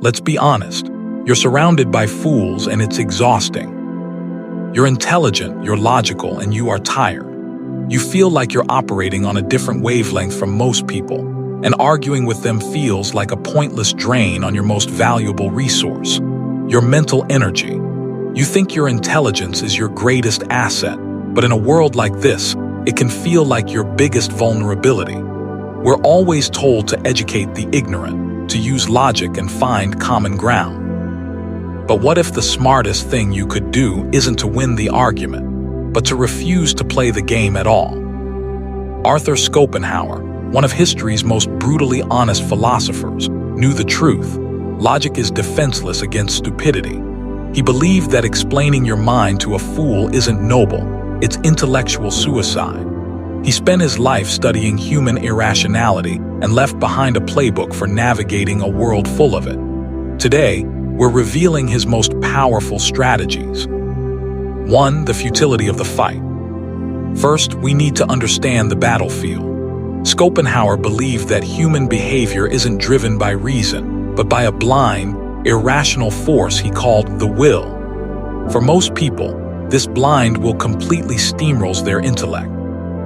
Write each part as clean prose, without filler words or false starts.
Let's be honest. You're surrounded by fools and it's exhausting. You're intelligent, you're logical, and you are tired. You feel like you're operating on a different wavelength from most people, and arguing with them feels like a pointless drain on your most valuable resource, your mental energy. You think your intelligence is your greatest asset, but in a world like this, it can feel like your biggest vulnerability. We're always told to educate the ignorant, to use logic and find common ground. But what if the smartest thing you could do isn't to win the argument, but to refuse to play the game at all? Arthur Schopenhauer, one of history's most brutally honest philosophers, knew the truth. Logic is defenseless against stupidity. He believed that explaining your mind to a fool isn't noble, it's intellectual suicide. He spent his life studying human irrationality and left behind a playbook for navigating a world full of it. Today, we're revealing his most powerful strategies. 1. The futility of the fight. First, we need to understand the battlefield. Schopenhauer believed that human behavior isn't driven by reason, but by a blind, irrational force he called the will. For most people, this blind will completely steamrolls their intellect.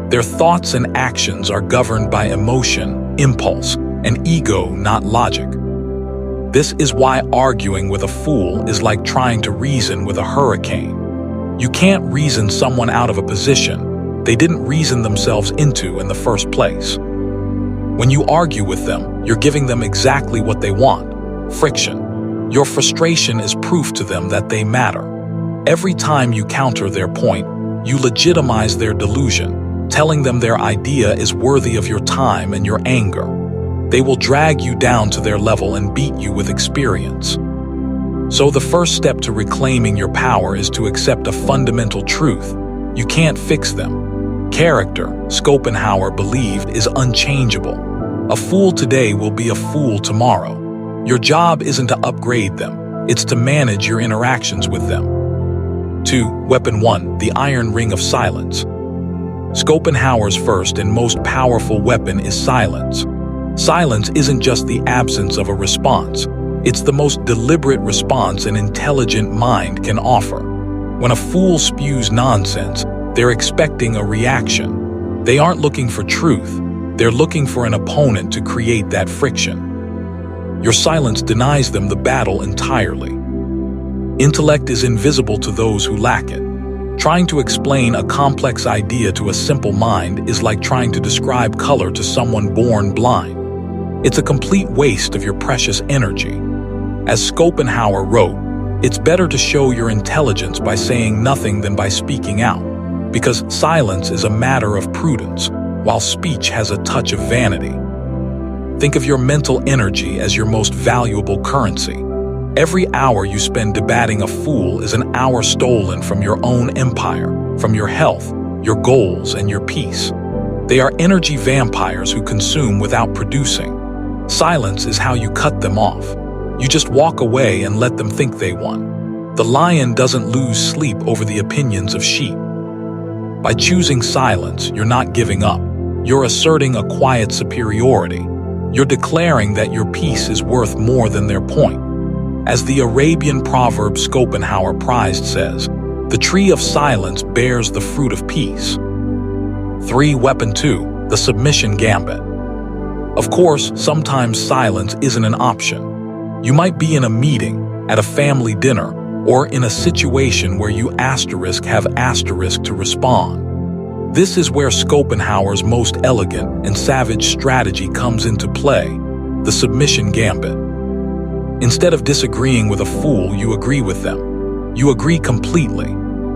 Their thoughts and actions are governed by emotion, impulse, and ego, not logic. This is why arguing with a fool is like trying to reason with a hurricane. You can't reason someone out of a position they didn't reason themselves into in the first place. When you argue with them, you're giving them exactly what they want: friction. Your frustration is proof to them that they matter. Every time you counter their point, you legitimize their delusion, telling them their idea is worthy of your time and your anger. They will drag you down to their level and beat you with experience. So the first step to reclaiming your power is to accept a fundamental truth: you can't fix them. Character, Schopenhauer believed, is unchangeable. A fool today will be a fool tomorrow. Your job isn't to upgrade them, it's to manage your interactions with them. 2. Weapon 1. The iron ring of silence. Schopenhauer's first and most powerful weapon is silence. Silence isn't just the absence of a response. It's the most deliberate response an intelligent mind can offer. When a fool spews nonsense, they're expecting a reaction. They aren't looking for truth. They're looking for an opponent to create that friction. Your silence denies them the battle entirely. Intellect is invisible to those who lack it. Trying to explain a complex idea to a simple mind is like trying to describe color to someone born blind. It's a complete waste of your precious energy. As Schopenhauer wrote, it's better to show your intelligence by saying nothing than by speaking out, because silence is a matter of prudence, while speech has a touch of vanity. Think of your mental energy as your most valuable currency. Every hour you spend debating a fool is an hour stolen from your own empire, from your health, your goals, and your peace. They are energy vampires who consume without producing. Silence is how you cut them off. You just walk away and let them think they won. The lion doesn't lose sleep over the opinions of sheep. By choosing silence, you're not giving up. You're asserting a quiet superiority. You're declaring that your peace is worth more than their point. As the Arabian proverb Schopenhauer prized says, the tree of silence bears the fruit of peace. 3. Weapon 2. The submission gambit. Of course, sometimes silence isn't an option. You might be in a meeting, at a family dinner, or in a situation where you have to respond. This is where Schopenhauer's most elegant and savage strategy comes into play: the submission gambit. Instead of disagreeing with a fool, you agree with them. You agree completely,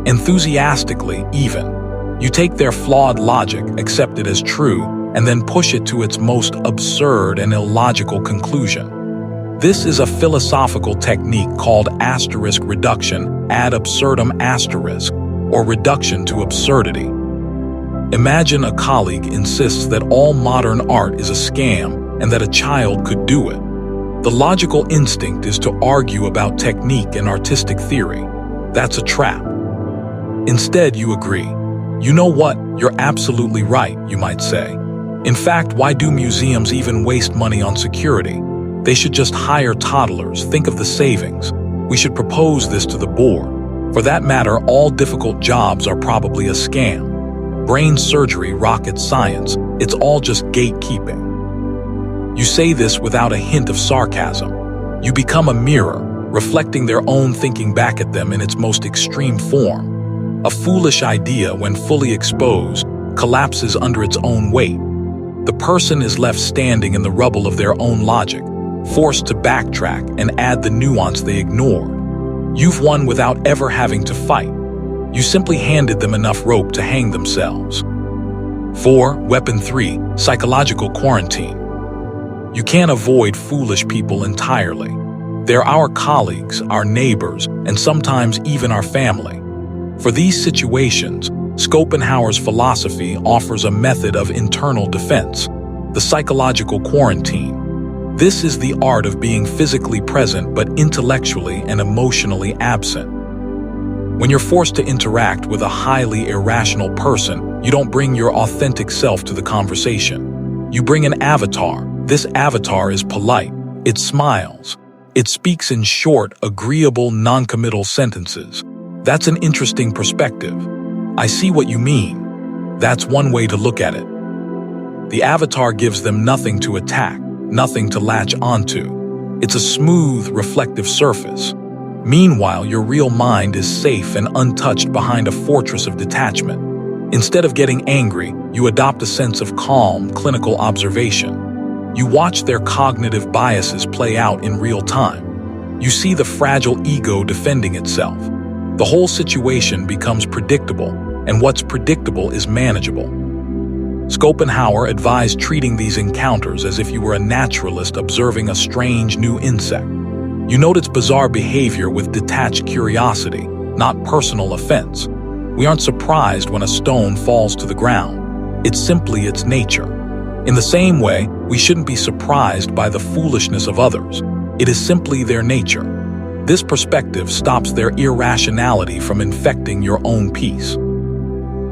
enthusiastically even. You take their flawed logic, accept it as true, and then push it to its most absurd and illogical conclusion. This is a philosophical technique called asterisk reduction ad absurdum asterisk, or reduction to absurdity. Imagine a colleague insists that all modern art is a scam and that a child could do it. The logical instinct is to argue about technique and artistic theory. That's a trap. Instead, you agree. You know what? You're absolutely right, you might say. In fact, why do museums even waste money on security? They should just hire toddlers, think of the savings. We should propose this to the board. For that matter, all difficult jobs are probably a scam. Brain surgery, rocket science, it's all just gatekeeping. You say this without a hint of sarcasm. You become a mirror, reflecting their own thinking back at them in its most extreme form. A foolish idea, when fully exposed, collapses under its own weight. The person is left standing in the rubble of their own logic, forced to backtrack and add the nuance they ignored. You've won without ever having to fight. You simply handed them enough rope to hang themselves. 4. Weapon 3. Psychological quarantine. You can't avoid foolish people entirely. They're our colleagues, our neighbors, and sometimes even our family. For these situations, Schopenhauer's philosophy offers a method of internal defense, the psychological quarantine. This is the art of being physically present but intellectually and emotionally absent. When you're forced to interact with a highly irrational person, you don't bring your authentic self to the conversation. You bring an avatar. This avatar is polite. It smiles. It speaks in short, agreeable, non-committal sentences. That's an interesting perspective. I see what you mean. That's one way to look at it. The avatar gives them nothing to attack, nothing to latch onto. It's a smooth, reflective surface. Meanwhile, your real mind is safe and untouched behind a fortress of detachment. Instead of getting angry, you adopt a sense of calm, clinical observation. You watch their cognitive biases play out in real time. You see the fragile ego defending itself. The whole situation becomes predictable, and what's predictable is manageable. Schopenhauer advised treating these encounters as if you were a naturalist observing a strange new insect. You note its bizarre behavior with detached curiosity, not personal offense. We aren't surprised when a stone falls to the ground. It's simply its nature. In the same way, we shouldn't be surprised by the foolishness of others. It is simply their nature. This perspective stops their irrationality from infecting your own peace.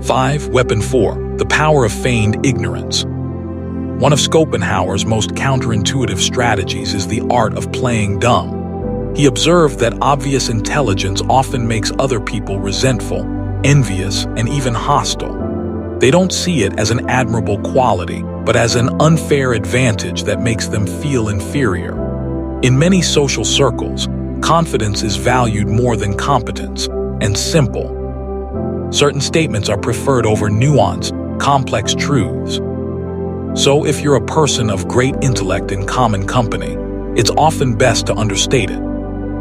5. Weapon 4. The power of feigned ignorance. One of Schopenhauer's most counterintuitive strategies is the art of playing dumb. He observed that obvious intelligence often makes other people resentful, envious, and even hostile. They don't see it as an admirable quality, but as an unfair advantage that makes them feel inferior. In many social circles, confidence is valued more than competence, and simple. Certain statements are preferred over nuanced, complex truths. So if you're a person of great intellect in common company, it's often best to understate it.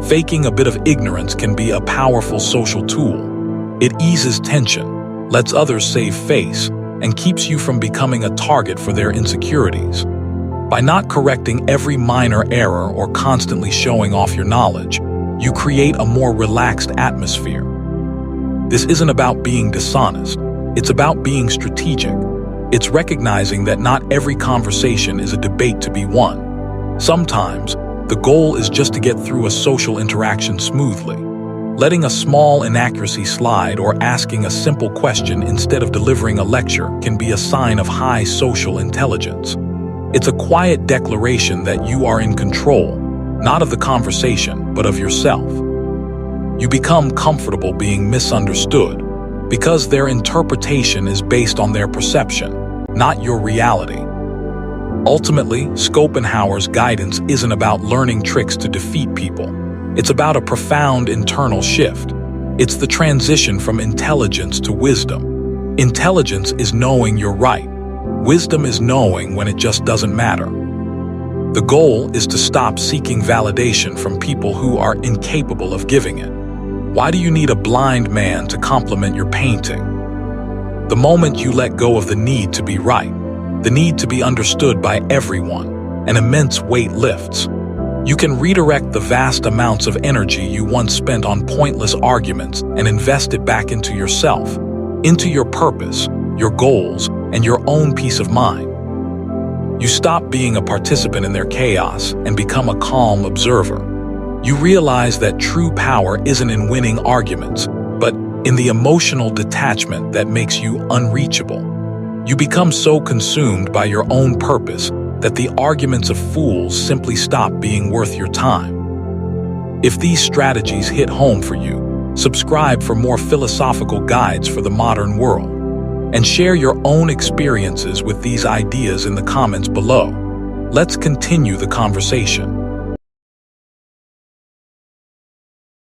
Faking a bit of ignorance can be a powerful social tool. It eases tension, lets others save face, and keeps you from becoming a target for their insecurities. By not correcting every minor error or constantly showing off your knowledge, you create a more relaxed atmosphere. This isn't about being dishonest. It's about being strategic. It's recognizing that not every conversation is a debate to be won. Sometimes, the goal is just to get through a social interaction smoothly. Letting a small inaccuracy slide or asking a simple question instead of delivering a lecture can be a sign of high social intelligence. It's a quiet declaration that you are in control, not of the conversation, but of yourself. You become comfortable being misunderstood because their interpretation is based on their perception, not your reality. Ultimately, Schopenhauer's guidance isn't about learning tricks to defeat people. It's about a profound internal shift. It's the transition from intelligence to wisdom. Intelligence is knowing you're right. Wisdom is knowing when it just doesn't matter. The goal is to stop seeking validation from people who are incapable of giving it. Why do you need a blind man to compliment your painting? The moment you let go of the need to be right, the need to be understood by everyone, an immense weight lifts. You can redirect the vast amounts of energy you once spent on pointless arguments and invest it back into yourself, into your purpose, your goals, and your own peace of mind. You stop being a participant in their chaos and become a calm observer. You realize that true power isn't in winning arguments, but in the emotional detachment that makes you unreachable. You become so consumed by your own purpose that the arguments of fools simply stop being worth your time. If these strategies hit home for you, subscribe for more philosophical guides for the modern world, and share your own experiences with these ideas in the comments below. Let's continue the conversation.